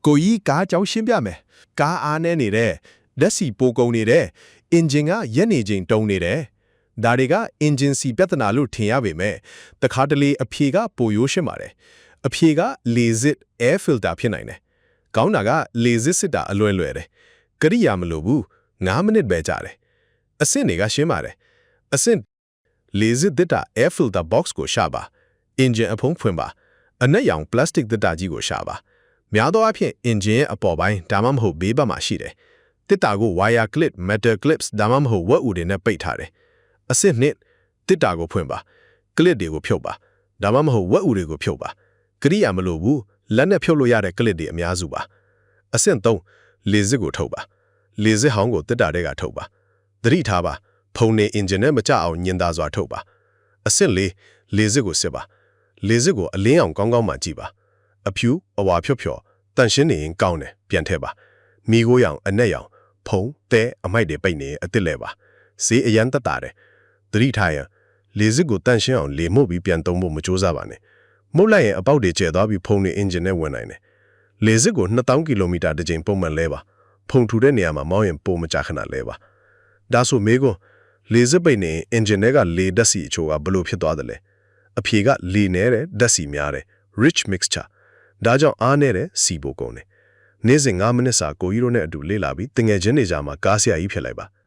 ကိုကြီးကားကြောင်းရှင်းပြမယ်ကားအားနဲ့နေတဲ့လက်စီပိုကုန်နေတဲ့အင်ဂျင်ကရက်နေချိန်တုံးနေတယ်ဒါတွေကအင်ဂျင်စီပြဿနာလို့ထင်ရပေမဲ့တခါတလေအဖြေကပိုရိုးရှင်းပါတယ်အဖြေက Lasik air filter ဖြစ်နိုင်တယ်ကောင်းတာက Lasik စစ်တာအလွယ်လွယ်တယ်ကရိယာမလိုဘူး9မိနစ်ပဲကြာတယ်အဆင့်တွေကရှင်းပါတယ်အဆင့် Lasik သစ်တာ air filter box ကိုရှာပါအင်ဂျင်အဖုံးဖွင့်ပါအနက်ရောင် plastic သစ်တာကြီးကိုရှာပါများသောအားဖြင့်အင်ဂျင်ရဲ့အပေါ်ပိုင်းဒါမှမဟုတ်ဘေးဘက်မှာရှိတယ်သစ်တာကို wire clip metal clips ဒါမှမဟုတ်ဝက်ဥတွေနဲ့ပိတ်ထားတယ်အဆင့်2သစ်တာကိုဖွင့်ပါကလစ်တွေကိုဖြုတ်ပါဒါမှမဟုတ်ဝက်ဥတွေကိုဖြုတ်ပါကရိယာမလိုဘူးလက်နဲ့ဖြုတ်လို့ရတဲ့ကလစ်တွေအများစုပါအဆင့်3 Lasik ကိုထုတ်ပါ Lasik ဟောင်းကိုသစ်တာတွေကထုတ်ပါသတိထားပါဖုံနေအင်ဂျင်နဲ့မကျအောင်ညင်သာစွာထုတ်ပါအဆင့်4 Lasik ကိုစစ်ပါ Lasik ကိုအလင်းအောင်ကောင်းကောင်းမှကြည့်ပါအဖြူအဝါဖြော့ဖြော့တန့်ရှင်းနေရင်ကောင်းတယ်ပြန်ထည့်ပါမိခိုးရောင်အနက်ရောင်ဖုံသဲအမိုက်တွေပိတ်နေအစ်စ်လဲပါဈေးအရန်တက်တာတယ်သတိထားရ Lasik ကိုတန့်ရှင်းအောင်လေမှုတ်ပြီးပြန်သုံးဖို့မကြိုးစားပါနဲ့မှုတ်လိုက်ရင်အပေါက်တွေကျဲသွားပြီးဖုံနေအင်ဂျင်နဲ့ဝင်နိုင်တယ် Lasik ကို2000ကီလိုမီတာတစ်ချိန်ပုံမှန်လဲပါဖုံထူတဲ့နေရာမှာမောင်းရင်ပိုမကြခဏလဲပါဒါဆိုမေကို Lasik ပိတ်နေအင်ဂျင်တွေကလေဓာတ်စီအချို့ကဘလို့ဖြစ်သွားတယ်လဲအဖြေကလေနေတဲ့ဓာတ်စီများတယ် rich mixture ဒါကြောင့်အားနေတဲ့စီပိုကုန်တယ်နေ့စဉ်9မိနစ်စာကိုကြီးတို့နဲ့အတူလေ့လာပြီးတငယ်ချင်းတွေကြားမှာကားဆရာကြီးဖြစ်လိုက်ပါ